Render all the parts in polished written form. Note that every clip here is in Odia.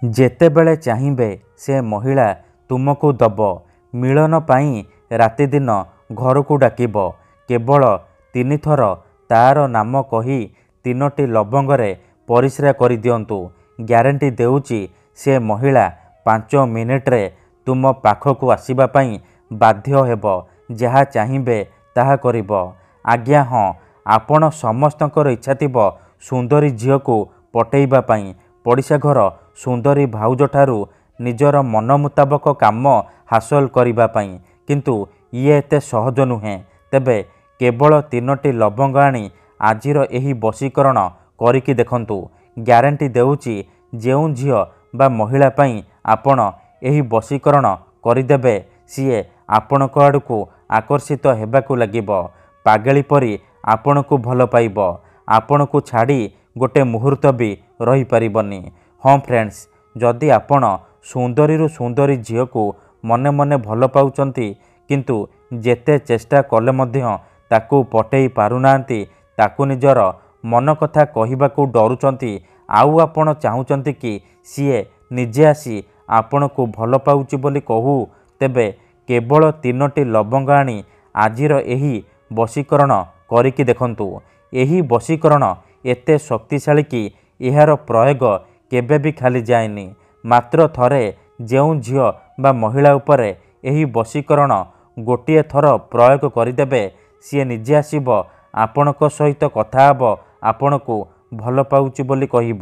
ଯେତେବେଳେ ଚାହିଁବେ ସେ ମହିଳା ତୁମକୁ ଦବ। ମିଳନ ପାଇଁ ରାତିଦିନ ଘରକୁ ଡାକିବ। କେବଳ 3 ଥର ତାର ନାମ କହି 3ଟି ଲବଙ୍ଗରେ ପରିସ୍ରା କରିଦିଅନ୍ତୁ। ଗ୍ୟାରେଣ୍ଟି ଦେଉଛି ସେ ମହିଳା 5 ମିନିଟରେ ତୁମ ପାଖକୁ ଆସିବା ପାଇଁ ବାଧ୍ୟ ହେବ। ଯାହା ଚାହିଁବେ ତାହା କରିବ। ଆଜ୍ଞା ହଁ, ଆପଣ ସମସ୍ତଙ୍କର ଇଚ୍ଛା ଥିବ ସୁନ୍ଦରୀ ଝିଅକୁ ପଟେଇବା ପାଇଁ, ପଡ଼ିଶା ଘର ସୁନ୍ଦରୀ ଭାଉଜଠାରୁ ନିଜର ମନ ମୁତାବକ କାମ ହାସଲ କରିବା ପାଇଁ। କିନ୍ତୁ ଇଏ ଏତେ ସହଜ ନୁହେଁ। ତେବେ କେବଳ 3ଟି ଲବଙ୍ଗ ଆଣି ଆଜିର ଏହି ବଶୀକରଣ କରିକି ଦେଖନ୍ତୁ। ଗ୍ୟାରେଣ୍ଟି ଦେଉଛି ଯେଉଁ ଝିଅ ବା ମହିଳା ପାଇଁ ଆପଣ ଏହି ବଶୀକରଣ କରିଦେବେ ସିଏ ଆପଣଙ୍କ ଆଡ଼କୁ ଆକର୍ଷିତ ହେବାକୁ ଲାଗିବ। ପାଗଳି ପରି ଆପଣଙ୍କୁ ଭଲ ପାଇବ। ଆପଣଙ୍କୁ ଛାଡ଼ି ଗୋଟେ ମୁହୂର୍ତ୍ତ ବି ରହିପାରିବନି। ହଁ ଫ୍ରେଣ୍ଡସ୍, ଯଦି ଆପଣ ସୁନ୍ଦରୀରୁ ସୁନ୍ଦରୀ ଝିଅକୁ ମନେ ମନେ ଭଲ ପାଉଛନ୍ତି କିନ୍ତୁ ଯେତେ ଚେଷ୍ଟା କଲେ ମଧ୍ୟ ତାକୁ ପଟେଇ ପାରୁନାହାନ୍ତି, ତାକୁ ନିଜର ମନ କଥା କହିବାକୁ ଡରୁଛନ୍ତି, ଆଉ ଆପଣ ଚାହୁଁଛନ୍ତି କି ସିଏ ନିଜେ ଆସି ଆପଣଙ୍କୁ ଭଲ ପାଉଛି ବୋଲି କହୁ, ତେବେ କେବଳ 3ଟି ଲବଙ୍ଗ ଆଣି ଆଜିର ଏହି ବଶୀକରଣ କରିକି ଦେଖନ୍ତୁ। ଏହି ବଶୀକରଣ ଏତେ ଶକ୍ତିଶାଳୀ କି ଏହାର ପ୍ରୟୋଗ କେବେ ବି ଖାଲି ଯାଏନି। ମାତ୍ର ଥରେ ଯେଉଁ ଝିଅ ବା ମହିଳା ଉପରେ ଏହି ବଶୀକରଣ ଗୋଟିଏ ଥର ପ୍ରୟୋଗ କରିଦେବେ, ସିଏ ନିଜେ ଆସିବ ଆପଣଙ୍କ ସହିତ କଥା ହେବ, ଆପଣଙ୍କୁ ଭଲ ପାଉଛି ବୋଲି କହିବ।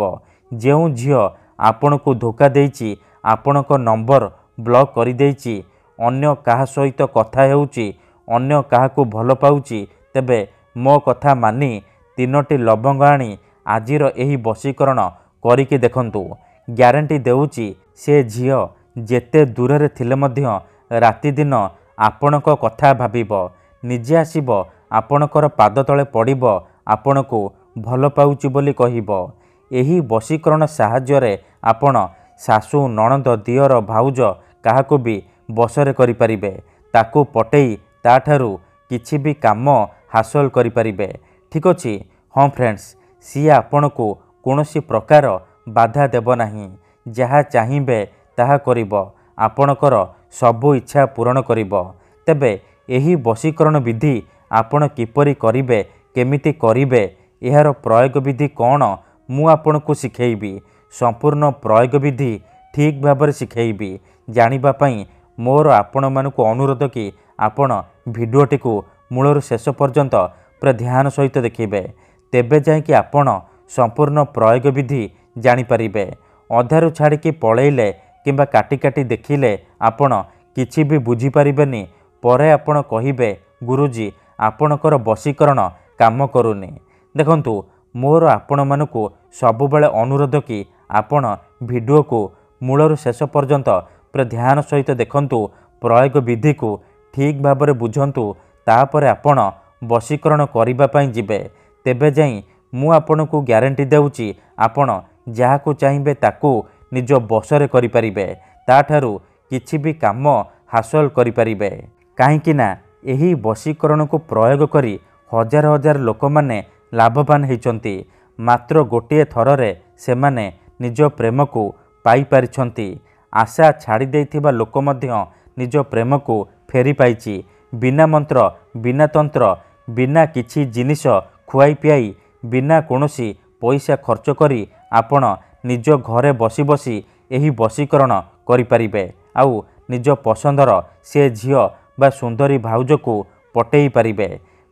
ଯେଉଁ ଝିଅ ଆପଣଙ୍କୁ ଧୋକା ଦେଇଛି, ଆପଣଙ୍କ ନମ୍ବର ବ୍ଲକ୍ କରିଦେଇଛି, ଅନ୍ୟ କାହା ସହିତ କଥା ହେଉଛି, ଅନ୍ୟ କାହାକୁ ଭଲ ପାଉଛି, ତେବେ ମୋ କଥା ମାନି 3ଟି ଲବଙ୍ଗ ଆଣି ଆଜିର ଏହି ବଶୀକରଣ କରିକି ଦେଖନ୍ତୁ। ଗ୍ୟାରେଣ୍ଟି ଦେଉଛି ସେ ଝିଅ ଯେତେ ଦୂରରେ ଥିଲେ ମଧ୍ୟ ରାତିଦିନ ଆପଣଙ୍କ କଥା ଭାବିବ। ନିଜେ ଆସିବ ଆପଣଙ୍କର ପାଦ ତଳେ ପଡ଼ିବ, ଆପଣଙ୍କୁ ଭଲ ପାଉଛି ବୋଲି କହିବ। ଏହି ବଶୀକରଣ ସାହାଯ୍ୟରେ ଆପଣ ଶାଶୁ, ନଣନ୍ଦ, ଦିଅର, ଭାଉଜ କାହାକୁ ବି ବଶରେ କରିପାରିବେ। ତାକୁ ପଟେଇ ତାଠାରୁ କିଛି ବି କାମ ହାସଲ କରିପାରିବେ। ଠିକ୍ ଅଛି? ହଁ ଫ୍ରେଣ୍ଡସ୍, ସିଏ ଆପଣଙ୍କୁ କୌଣସି ପ୍ରକାର ବାଧା ଦେବ ନାହିଁ। ଯାହା ଚାହିଁବେ ତାହା କରିବ। ଆପଣଙ୍କର ସବୁ ଇଚ୍ଛା ପୂରଣ କରିବ। ତେବେ ଏହି ବଶୀକରଣ ବିଧି ଆପଣ କିପରି କରିବେ, କେମିତି କରିବେ, ଏହାର ପ୍ରୟୋଗ ବିଧି କ'ଣ, ମୁଁ ଆପଣଙ୍କୁ ଶିଖେଇବି। ସମ୍ପୂର୍ଣ୍ଣ ପ୍ରୟୋଗ ବିଧି ଠିକ୍ ଭାବରେ ଶିଖେଇବି। ଜାଣିବା ପାଇଁ ମୋର ଆପଣମାନଙ୍କୁ ଅନୁରୋଧ କି ଆପଣ ଭିଡ଼ିଓଟିକୁ ମୂଳରୁ ଶେଷ ପର୍ଯ୍ୟନ୍ତ ପୁରା ଧ୍ୟାନ ସହିତ ଦେଖିବେ। ତେବେ ଯାଇକି ଆପଣ ସମ୍ପୂର୍ଣ୍ଣ ପ୍ରୟୋଗ ବିଧି ଜାଣିପାରିବେ। ଅଧାରୁ ଛାଡ଼ିକି ପଳେଇଲେ କିମ୍ବା କାଟି କାଟି ଦେଖିଲେ ଆପଣ କିଛି ବି ବୁଝିପାରିବେନି। ପରେ ଆପଣ କହିବେ, ଗୁରୁଜୀ ଆପଣଙ୍କର ବଶୀକରଣ କାମ କରୁନି। ଦେଖନ୍ତୁ, ମୋର ଆପଣମାନଙ୍କୁ ସବୁବେଳେ ଅନୁରୋଧ କି ଆପଣ ଭିଡ଼ିଓକୁ ମୂଳରୁ ଶେଷ ପର୍ଯ୍ୟନ୍ତ ପୁରା ଧ୍ୟାନ ସହିତ ଦେଖନ୍ତୁ, ପ୍ରୟୋଗ ବିଧିକୁ ଠିକ୍ ଭାବରେ ବୁଝନ୍ତୁ, ତାପରେ ଆପଣ ବଶୀକରଣ କରିବା ପାଇଁ ଯିବେ। ତେବେ ଯାଇ ମୁଁ ଆପଣଙ୍କୁ ଗ୍ୟାରେଣ୍ଟି ଦେଉଛି ଆପଣ ଯାହାକୁ ଚାହିଁବେ ତାକୁ ନିଜ ବଶରେ କରିପାରିବେ। ତାଠାରୁ କିଛି ବି କାମ ହାସଲ କରିପାରିବେ। କାହିଁକି ନା ଏହି ବଶୀକରଣକୁ ପ୍ରୟୋଗ କରି ହଜାର ହଜାର ଲୋକମାନେ ଲାଭବାନ ହେଇଛନ୍ତି। ମାତ୍ର ଗୋଟିଏ ଥରରେ ସେମାନେ ନିଜ ପ୍ରେମକୁ ପାଇପାରିଛନ୍ତି। ଆଶା ଛାଡ଼ି ଦେଇଥିବା ଲୋକ ମଧ୍ୟ ନିଜ ପ୍ରେମକୁ ଫେରି ପାଇଛି। ବିନା ମନ୍ତ୍ର, ବିନା ତନ୍ତ୍ର, ବିନା କିଛି ଜିନିଷ ଖୁଆଇ ପିଆଇ, ବିନା କୌଣସି ପଇସା ଖର୍ଚ୍ଚ କରି ଆପଣ ନିଜ ଘରେ ବସି ବସି ଏହି ବଶୀକରଣ କରିପାରିବେ। ଆଉ ନିଜ ପସନ୍ଦର ସେ ଝିଅ ବା ସୁନ୍ଦରୀ ଭାଉଜକୁ ପଟେଇ ପାରିବେ।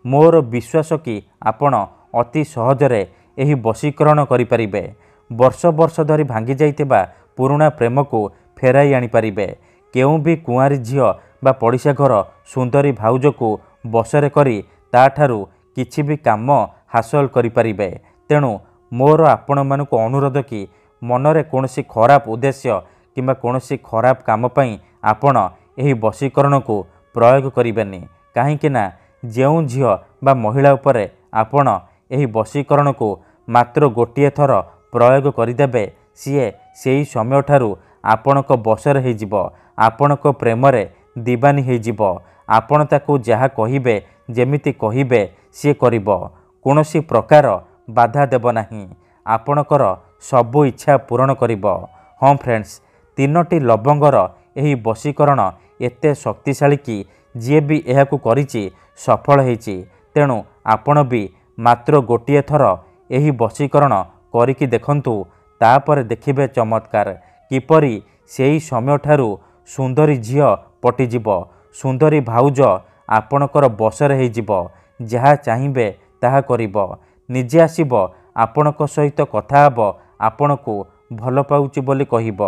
ମୋର ବିଶ୍ୱାସ କି ଆପଣ ଅତି ସହଜରେ ଏହି ବଶୀକରଣ କରିପାରିବେ। ବର୍ଷ ବର୍ଷ ଧରି ଭାଙ୍ଗି ଯାଇଥିବା ପୁରୁଣା ପ୍ରେମକୁ ଫେରାଇ ଆଣିପାରିବେ। କେଉଁ ବି କୁଆଁରୀ ଝିଅ ବା ପଡ଼ିଶା ଘର ସୁନ୍ଦରୀ ଭାଉଜକୁ ବଶରେ କରି ତାଠାରୁ କିଛି ବି କାମ ହାସଲ କରିପାରିବେ। ତେଣୁ ମୋର ଆପଣମାନଙ୍କୁ ଅନୁରୋଧ କି ମନରେ କୌଣସି ଖରାପ ଉଦ୍ଦେଶ୍ୟ କିମ୍ବା କୌଣସି ଖରାପ କାମ ପାଇଁ ଆପଣ ଏହି ବଶୀକରଣକୁ ପ୍ରୟୋଗ କରିବେନି। କାହିଁକି ନା ଯେଉଁ ଝିଅ ବା ମହିଳା ଉପରେ ଆପଣ ଏହି ବଶୀକରଣକୁ ମାତ୍ର ଗୋଟିଏ ଥର ପ୍ରୟୋଗ କରିଦେବେ, ସିଏ ସେହି ସମୟଠାରୁ ଆପଣଙ୍କ ବଶରେ ହେଇଯିବ। ଆପଣଙ୍କ ପ୍ରେମରେ ଦିବାନୀ ହେଇଯିବ। ଆପଣ ତାକୁ ଯାହା କହିବେ, ଯେମିତି କହିବେ ସିଏ କରିବ। କୌଣସି ପ୍ରକାର ବାଧା ଦେବ ନାହିଁ। ଆପଣଙ୍କର ସବୁ ଇଚ୍ଛା ପୂରଣ କରିବ। हाँ फ्रेंड्स, 3टी लवंगर यही वशीकरण एते शक्तिशाली कि जी भी यह करिछि सफल होइछि। तेणु आपण भी मात्र गोटे थर यही वशीकरण करिकी देखंतु, तापर देखिबे चमत्कार किपरि सेई समय ठारू सुंदरी झियो पटिजिब, सुंदरी भाउज आपणकर बसरे होइजिब, जहा चाहिए ताहा करिब, निजे आसिब आपणक सहित कथा हब, आपणको भल पाउछि बोली कहिब।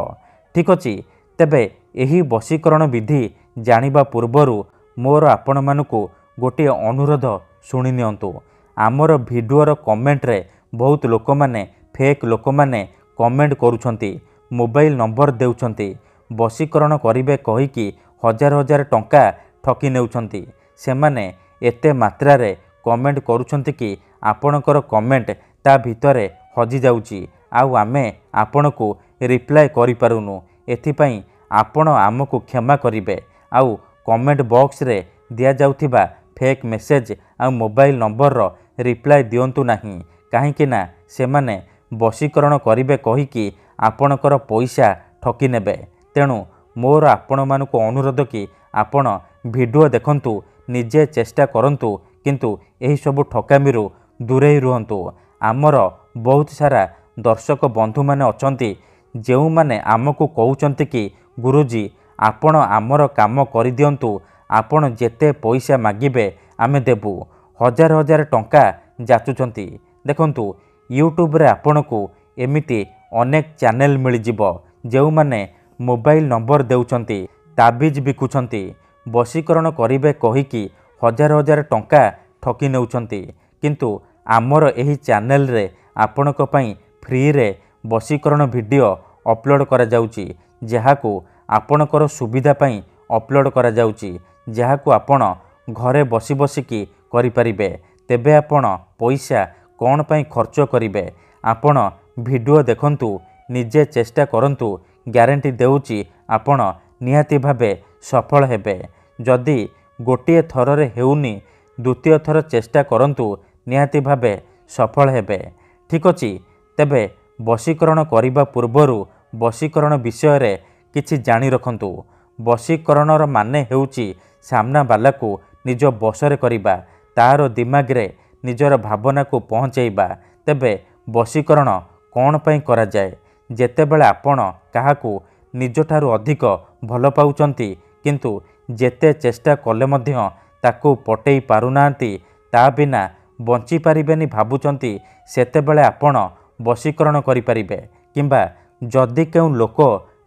ठीक अछि, तेबे एही वशीकरण विधि जानिबा पूर्वरु मोर आपण मानकु गोटे अनुरोध शुणी नियंतु। आमर भिडियोर कमेंट रे बहुत लोक माने फेक लोक माने कमेंट करूछंती, मोबाइल नंबर देउछंती, वशीकरण करिवे कहिकी हजार हजार टंका ठकी नेउछंती। सेमाने एते मात्रा रे कमेंट करूछंती कि आपणकर कमेंट ता भितरे हजि जाउची, आउ आमे आपणको रिप्लाय करि पारुनु। एथिपाई आपण आमको क्षमा करिवे, आउ कमेंट बॉक्स रे दिया जाउथिबा फेक मेसेज आ मोबाइल नंबर रो रिप्लाय दियंतु नाही, काहेकि ना सेमाने वशीकरण करिवे कहिकी आपणकर पैसा ठकी नेबे। तेणु मोर आपण मानकु अनुरोध कि आपण भिडियो देखंतु, निजे चेष्टा करंतु, किंतु एही सब ठकामीरु दूरे रुहंतु। आमर बहुत सारा दर्शक बंधु माने अछंती जेउ माने आमको कहउचंती कि गुरुजी आपण आमर काम करि दियंतु, आपण जेते पैसा मागिबे आमे देबु, हजार हजार टंका जाचुचंती। देखंतु यूट्यूब रे आपणको एमिति अनेक चैनल मिल जिवो जेउ माने मोबाइल नंबर देउचंती, ताबिज बिकुचंती, वशीकरण करिवे कहिकी हजार हजार टंका ठकी नेउचंती। किंतु आमर एही चैनल रे आपणक पई फ्री रे वशीकरण वीडियो अपलोड करा जाउची, जहाकू आपणकर सुविधा पई अपलोड करा जाउची, जहाकू आपण घरे बसी बसिकी करि परिबे। तेबे आपण पैसा कोन पई खर्च करिवे? आपण वीडियो देखंतु, निजे चेष्टा करंतु, ग्यारंटी देउची आपण निहाती भाबे सफल हेबे। जदि गोटे थररे हेउनी, द्वितीय थर चेष्टा करंतु, निहाती भाबे सफल हेबे। ठीक अछि, तेबे वशीकरण करिबा पूर्वरु वशीकरण विषय रे किछि जानि रखंतु। वशीकरणर माने हेउची सामना बाला को निज बसरे करिबा, तार दिमाग रे निजर भावना को पहुंचैबा। तेबे वशीकरण कोन पई करा जाय? जेतेबेले आपण काहाकू निजठारु अधिक भल पाउचंती, किंतु जेते चेष्टा कले मध्य ताकू पटेई पारुनांती, ता बिना बंची पारिबेनी भाबुचंती, सेतेबेले आपण वशीकरण करि परिबे। किंबा जदि केउ लोक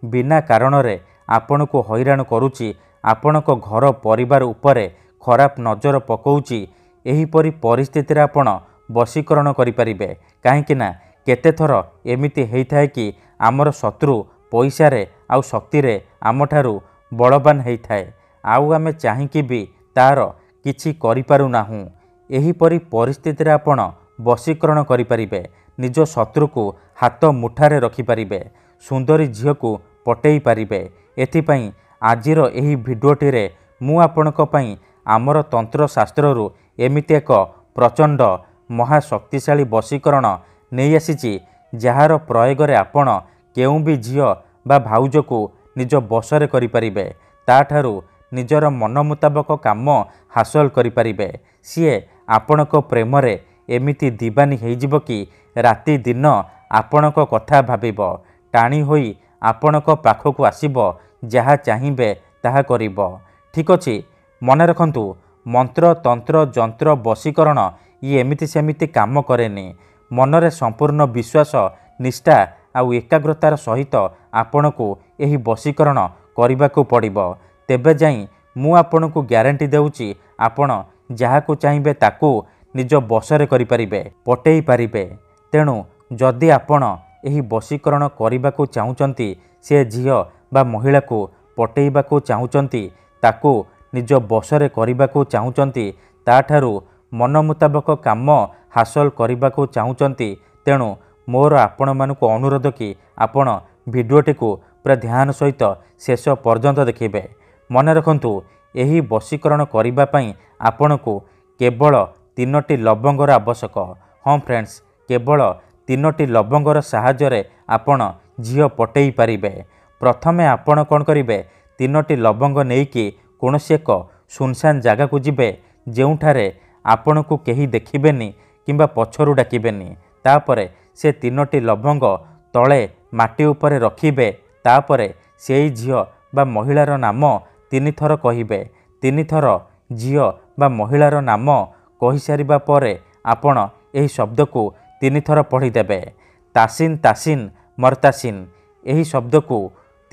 बिना कारण रे आपणको हैरान करूची, आपणको घर परिवार उपरे खराब नजर पकाउची, एही परि परिस्थिति रे आपण वशीकरण करि परिबे। काहेकि ना केते थर एमिति हेइथाय कि आमर शत्रु पैसा रे आउ शक्ति रे आमठारु बलवान हेइथाय, आउ आमे चाहिकी भी तार किछि करि पारु नाहु। एही परि परिस्थिति रे आपण वशीकरण करि परिबे, निज शत्रु को हाथ मुठारे रखि परिबे, सुंदरी झियो को पटेई पारिबे। एथिपाई आजिर एही भिडियोटी रे मु आपणक पई आमर तंत्र शास्त्ररु एमिति एक प्रचंड महाशक्तिशाली वशीकरण नहीं आसीची, जार प्रयोग रे आपण केउ भी झियो बा भाउज को निज बसरे करि परिबे, ताठारु निजर मन मुताबक काम हासिल करि परिबे। सीए आपणक प्रेम रे एमिति दीवानी हेइजिबो कि राति दिन आपणक कथा भाबिब, टाणी होई आपणक पाखकु आसिब, जहा चाहिबे ताहा करिब। ठीक अछि, मन रखंतु, मंत्र तंत्र जंत्र वशीकरण ये एमिति सेमिति काम करेनी। मनरे संपूर्ण विश्वास निष्ठा आउ एकाग्रतार सहित आपणको एही वशीकरण करिबाकू पड़िबो। तेबे जाई मु आपणको ग्यारंटी देउची, आपण जहाकू चाहिबे ताकू निज बसरे करि परिबे, पटेई पारिबे। तेणु जदि आपण एही वशीकरण करिबाकू चाहुचंती, से झियो बा महिला को पटेइबाकू चाहुचंती, ताकू निज बसरे करिबाकू चाहुचंती, ताठारु मन मुताबक काम हासिल करिबाकू चाहुचंती, तेणु मोर आपण मानकु अनुरोध कि आपण भिडियोटी को पूरा ध्यान सहित शेष पर्यंत देखिबे। मन रखंतु, एही वशीकरण करिबा पई आपणको केवल 3टी लवंगर आवश्यक। हाँ फ्रेंड्स, केवल 3टी लवंगर साहाय्य रे आपण ଝିଅ ପଟେଇ ପାରିବେ। ପ୍ରଥମେ ଆପଣ କ'ଣ କରିବେ, 3ଟି ଲବଙ୍ଗ ନେଇକି କୌଣସି ଏକ ସୁନସାନ ଜାଗାକୁ ଯିବେ, ଯେଉଁଠାରେ ଆପଣଙ୍କୁ କେହି ଦେଖିବେନି କିମ୍ବା ପଛରୁ ଡାକିବେନି। ତାପରେ ସେ 3ଟି ଲବଙ୍ଗ ତଳେ ମାଟି ଉପରେ ରଖିବେ। ତାପରେ ସେଇ ଝିଅ ବା ମହିଳାର ନାମ 3 ଥର କହିବେ। 3 ଥର ଝିଅ ବା ମହିଳାର ନାମ କହିସାରିବା ପରେ ଆପଣ ଏହି ଶବ୍ଦକୁ 3 ଥର ପଢ଼ିଦେବେ। ତାସିନ୍ ତାସିନ୍ ମର୍ତାସିନ୍, ଏହି ଶବ୍ଦକୁ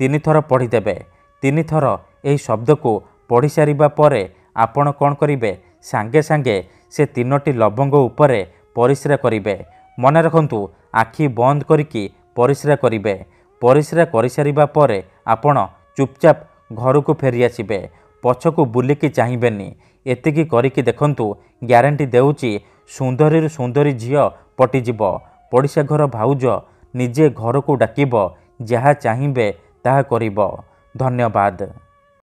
3 ଥର ପଢ଼ିଦେବେ। 3 ଥର ଏହି ଶବ୍ଦକୁ ପଢ଼ିସାରିବା ପରେ ଆପଣ କ'ଣ କରିବେ, ସାଙ୍ଗେ ସାଙ୍ଗେ ସେ 3ଟି ଲବଙ୍ଗ ଉପରେ ପରିସ୍ରା କରିବେ। ମନେ ରଖନ୍ତୁ, ଆଖି ବନ୍ଦ କରିକି ପରିସ୍ରା କରିବେ। ପରିସ୍ରା କରିସାରିବା ପରେ ଆପଣ ଚୁପଚାପ ଘରକୁ ଫେରିଆସିବେ। ପଛକୁ ବୁଲିକି ଚାହିଁବେନି। ଏତିକି କରିକି ଦେଖନ୍ତୁ, ଗ୍ୟାରେଣ୍ଟି ଦେଉଛି ସୁନ୍ଦରୀରୁ ସୁନ୍ଦରୀ ଝିଅ ପଟିଯିବ। ପଡ଼ିଶା ଘର ଭାଉଜ ନିଜେ ଘରକୁ ଡାକିବ। ଯାହା ଚାହିଁବେ ତାହା କରିବ। ଧନ୍ୟବାଦ।